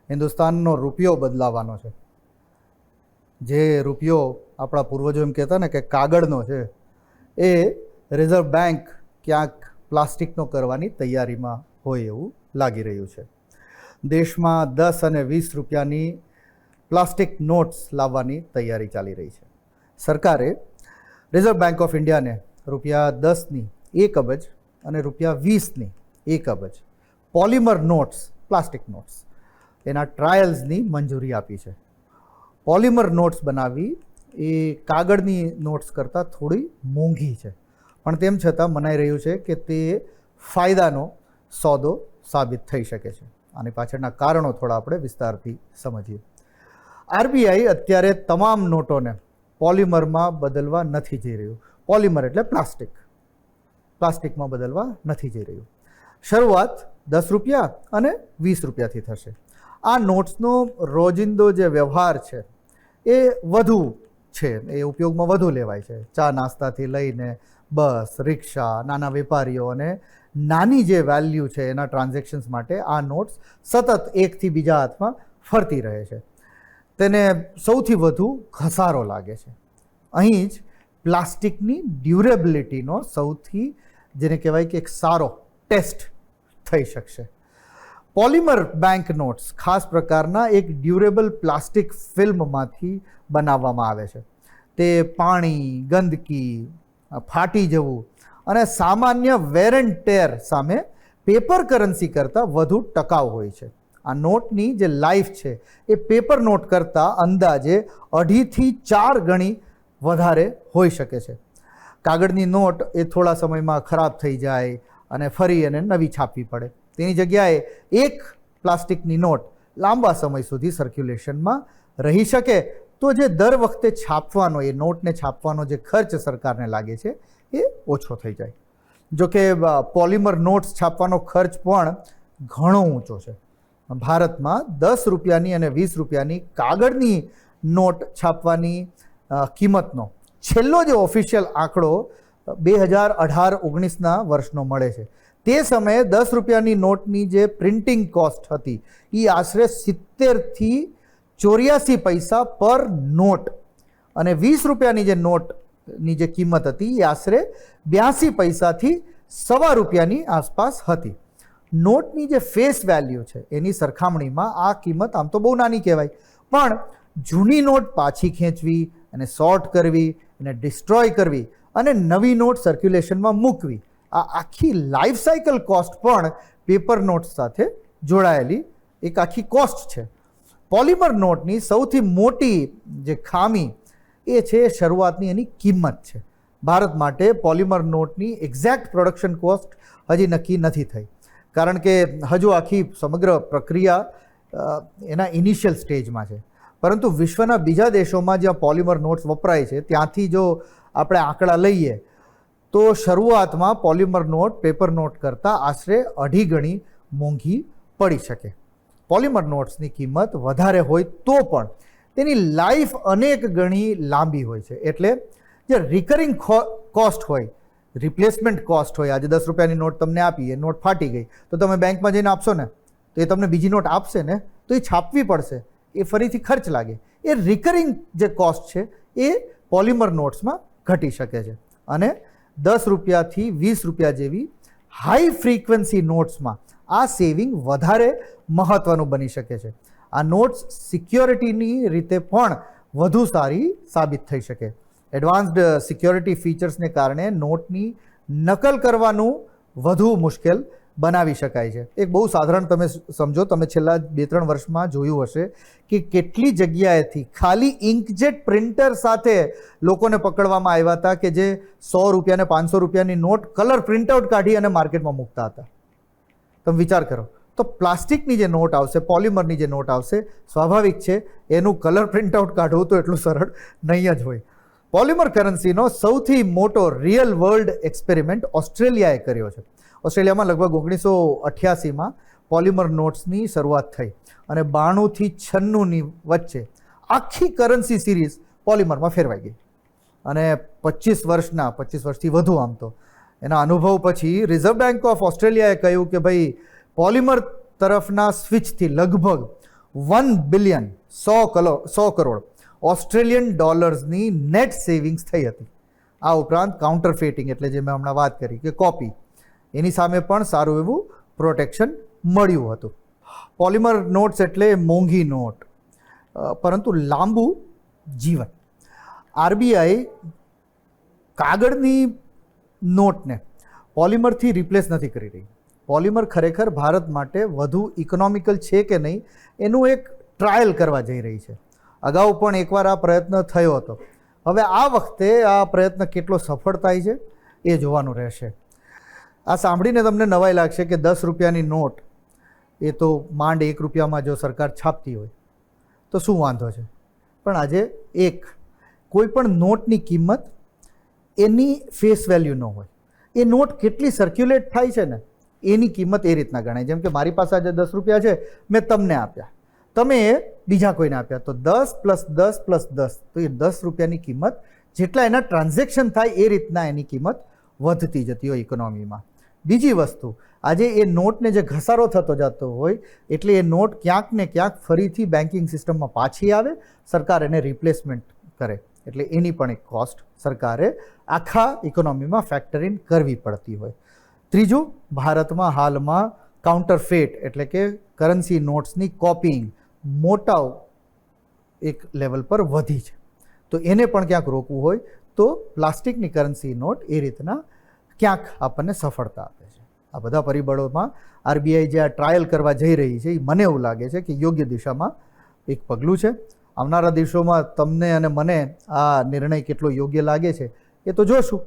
હિન્દુસ્તાનનો રૂપિયો બદલાવાનો છે. જે રૂપિયો આપણા પૂર્વજો એમ કહેતા ને કે કાગળનો છે, એ રિઝર્વ બેંક ક્યાંક પ્લાસ્ટિકનો કરવાની તૈયારીમાં હોય એવું લાગી રહ્યું છે. દેશમાં 10 અને 20 રૂપિયાની પ્લાસ્ટિક નોટ્સ લાવવાની તૈયારી ચાલી રહી છે. સરકારે રિઝર્વ બેંક ઓફ ઇન્ડિયાને ₹10ની 1 અબજ અને ₹20ની 1 અબજ પોલિમર નોટ્સ, પ્લાસ્ટિક નોટ્સ, એના ટ્રાયલ્સની મંજૂરી આપી છે. પોલિમર નોટ્સ બનાવવી એ કાગળની નોટ્સ કરતાં થોડી મોંઘી છે, પણ તેમ છતાં મનાઈ રહ્યું છે કે તે ફાયદાનો સોદો સાબિત થઈ શકે છે. આની પાછળના કારણો થોડા આપણે વિસ્તારથી સમજીએ. આરબીઆઈ અત્યારે તમામ નોટોને પોલિમરમાં બદલવા નથી જઈ રહ્યું. પોલિમર એટલે પ્લાસ્ટિકમાં બદલવા નથી જઈ રહ્યું. શરૂઆત 10 રૂપિયા અને 20 રૂપિયાથી થશે. આ નોટ્સનો રોજિંદો જે વ્યવહાર છે એ વધુ છે, એ ઉપયોગમાં વધુ લેવાય છે. ચા નાસ્તાથી લઈને બસ, રિક્ષા, નાના વેપારીઓ અને નાની જે વેલ્યુ છે એના ટ્રાન્ઝેક્શન્સ માટે આ નોટ્સ સતત એકથી બીજા હાથમાં ફરતી રહે છે. તેને સૌથી વધુ ઘસારો લાગે છે. અહીં જ પ્લાસ્ટિકની ડ્યુરેબિલિટીનો સૌથી જેને કહેવાય કે એક સારો ટેસ્ટ થઈ શકશે. પોલિમર બેંક નોટ્સ ખાસ પ્રકારના એક ડ્યુરેબલ પ્લાસ્ટિક ફિલ્મમાંથી બનાવવામાં આવે છે. તે પાણી, ગંદકી, ફાટી જવું અને સામાન્ય વેર એન્ડ ટેર સામે પેપર કરન્સી કરતાં વધુ ટકાઉ હોય છે. આ નોટની જે લાઈફ છે એ પેપર નોટ કરતાં અંદાજે 2.5 થી 4 ગણી વધારે હોઈ શકે છે. કાગળની નોટ એ થોડા સમયમાં ખરાબ થઈ જાય અને ફરી એને નવી છાપવી પડે. તેની જગ્યાએ એક પ્લાસ્ટિકની નોટ લાંબા સમય સુધી સર્ક્યુલેશનમાં રહી શકે તો જે દર વખતે છાપવાનો, એ નોટને છાપવાનો જે ખર્ચ સરકારને લાગે છે એ ઓછો થઈ જાય. જોકે પોલિમર નોટ્સ છાપવાનો ખર્ચ પણ ઘણો ઊંચો છે. ભારતમાં 10 રૂપિયાની અને 20 રૂપિયાની કાગળની નોટ છાપવાની કિંમતનો છેલ્લો જે ઓફિશિયલ આંકડો 2018-19ના વર્ષનો મળે છે. તે સમયે 10 રૂપિયાની નોટની જે પ્રિન્ટિંગ કોસ્ટ હતી એ આશરે 70 થી 84 પૈસા પર નોટ અને 20 રૂપિયાની જે નોટની જે કિંમત હતી એ આશરે 82 પૈસાથી ₹1.25ની આસપાસ હતી. નોટની જે ફેસ વેલ્યુ છે એની સરખામણીમાં આ કિંમત આમ તો બહુ નાની કહેવાય, પણ જૂની નોટ પાછી ખેંચવી અને સોર્ટ કરવી અને ડિસ્ટ્રોય કરવી અને નવી નોટ સર્ક્યુલેશનમાં મૂકવી, આ આખી લાઈફ સાયકલ કોસ્ટ પણ પેપર નોટ્સ સાથે જોડાયેલી એક આખી કોસ્ટ છે. પોલિમર નોટની સૌથી મોટી જે ખામી એ છે શરૂઆતની એની કિંમત છે. ભારત માટે પોલિમર નોટની એક્ઝેક્ટ પ્રોડક્શન કોસ્ટ હજી નક્કી નથી થઈ, કારણ કે હજુ આખી સમગ્ર પ્રક્રિયા એના ઇનિશિયલ સ્ટેજમાં છે. પરંતુ વિશ્વના બીજા દેશોમાં જ્યાં પોલિમર નોટ્સ વપરાય છે ત્યાંથી જો આપણે આંકડા લઈએ તો શરૂઆતમાં પોલિમર નોટ પેપર નોટ કરતાં આશરે 2.5 ગણી મોંઘી પડી શકે. પોલિમર નોટ્સની કિંમત વધારે હોય તો પણ તેની લાઈફ અનેક ગણી લાંબી હોય છે. એટલે જે રિકરિંગ કોસ્ટ હોય, રિપ્લેસમેન્ટ કોસ્ટ હોય, આજે 10 રૂપિયાની નોટ તમને આપી, એ નોટ ફાટી ગઈ તો તમે બેંકમાં જઈને આપશો ને તો એ તમને બીજી નોટ આપશે ને તો એ છાપવી પડશે, એ ફરીથી ખર્ચ લાગે. એ રિકરિંગ જે કોસ્ટ છે એ પોલિમર નોટ્સમાં ઘટી શકે છે અને 10 રૂપિયાથી 20 રૂપિયા જેવી હાઈ ફ્રીક્વન્સી નોટ્સમાં આ સેવિંગ વધારે મહત્ત્વનું બની શકે છે. આ નોટ્સ સિક્યોરિટીની રીતે પણ વધુ સારી સાબિત થઈ શકે. એડવાન્સ્ડ સિક્યોરિટી ફીચર્સને કારણે નોટની નકલ કરવાનું વધુ મુશ્કેલ બનાવી શકાય છે. એક બહુ સાધારણ તમે સમજો, તમે છેલ્લા 2-3 વર્ષમાં જોયું હશે કે કેટલી જગ્યાએથી ખાલી ઇન્કજેટ પ્રિન્ટર સાથે લોકોને પકડવામાં આવ્યા હતા કે જે 100 રૂપિયા અને 500 રૂપિયાની નોટ કલર પ્રિન્ટઆઉટ કાઢી અને માર્કેટમાં મૂકતા હતા. તમે વિચાર કરો તો પ્લાસ્ટિકની જે નોટ આવશે, પોલિમરની જે નોટ આવશે, સ્વાભાવિક છે એનું કલર પ્રિન્ટઆઉટ કાઢવું તો એટલું સરળ નહીં જ હોય. પોલિમર કરન્સીનો સૌથી મોટો રિયલ વર્લ્ડ એક્સપેરિમેન્ટ ઓસ્ટ્રેલિયાએ કર્યો છે. ઓસ્ટ્રેલિયામાં લગભગ 1988માં પોલિમર નોટ્સની શરૂઆત થઈ અને 92 થી 96ની વચ્ચે આખી કરન્સી સિરીઝ પોલિમરમાં ફેરવાઈ ગઈ અને 25 વર્ષથી વધુ આમ તો એના અનુભવ પછી રિઝર્વ બેંક ઓફ ઓસ્ટ્રેલિયાએ કહ્યું કે ભાઈ પોલિમર તરફના સ્વિચથી લગભગ 1 બિલિયન 100 કરોડ ઓસ્ટ્રેલિયન ડોલર્સની નેટ સેવિંગ્સ થઈ હતી. આ ઉપરાંત કાઉન્ટરફેટિંગ એટલે જે મેં હમણાં વાત કરી કે કોપી, એની સામે પણ સારું એવું પ્રોટેક્શન મળ્યું હતું. પોલિમર નોટ્સ એટલે મોંઘી નોટ પરંતુ લાંબુ જીવન. આરબીઆઈ કાગળની નોટને પોલિમરથી રિપ્લેસ નથી કરી રહી. પોલિમર ખરેખર ભારત માટે વધુ ઇકોનોમિકલ છે કે નહીં એનું એક ટ્રાયલ કરવા જઈ રહી છે. અગાઉ પણ એકવાર આ પ્રયત્ન થયો હતો. હવે આ વખતે આ પ્રયત્ન કેટલો સફળ થાય છે એ જોવાનું રહેશે. આ સાંભળીને તમને નવાઈ લાગશે કે 10 રૂપિયાની નોટ એ તો માંડ 1 રૂપિયામાં જો સરકાર છાપતી હોય તો શું વાંધો છે. પણ આજે કોઈ પણ નોટની કિંમત એની ફેસ વેલ્યુ ન હોય. એ નોટ કેટલી સર્ક્યુલેટ થાય છે ને એની કિંમત એ રીતના ગણાય. જેમ કે મારી પાસે આજે 10 રૂપિયા છે, મેં તમને આપ્યા, તમે એ બીજા કોઈને આપ્યા, તો 10 + 10 + 10, તો એ 10 રૂપિયાની કિંમત જેટલા એના ટ્રાન્ઝેક્શન થાય એ રીતના એની કિંમત વધતી જતી હોય ઇકોનોમીમાં. બીજી વસ્તુ, આજે એ નોટને જે ઘસારો થતો જતો હોય એટલે એ નોટ ક્યાંક ને ક્યાંક ફરીથી બેન્કિંગ સિસ્ટમમાં પાછી આવે, સરકાર એને રિપ્લેસમેન્ટ કરે, એટલે એની પણ એક કોસ્ટ સરકારે આખા ઇકોનોમીમાં ફેક્ટર ઇન કરવી પડતી હોય. ત્રીજું, ભારતમાં હાલમાં કાઉન્ટરફેટ એટલે કે કરન્સી નોટ્સની કોપીઇંગ મોટા એક લેવલ પર વધી છે. તો એને પણ ક્યાંક રોકવું હોય તો પ્લાસ્ટિકની કરન્સી નોટ એ રીતના ક્યાંક આપણને સફળતા આપે છે. આ બધા પરિબળોમાં આરબીઆઈ જે આ ટ્રાયલ કરવા જઈ રહી છે એ મને એવું લાગે છે કે યોગ્ય દિશામાં એક પગલું છે. આવનારા દિવસોમાં તમને અને મને આ નિર્ણય કેટલો યોગ્ય લાગે છે એ તો જોશું.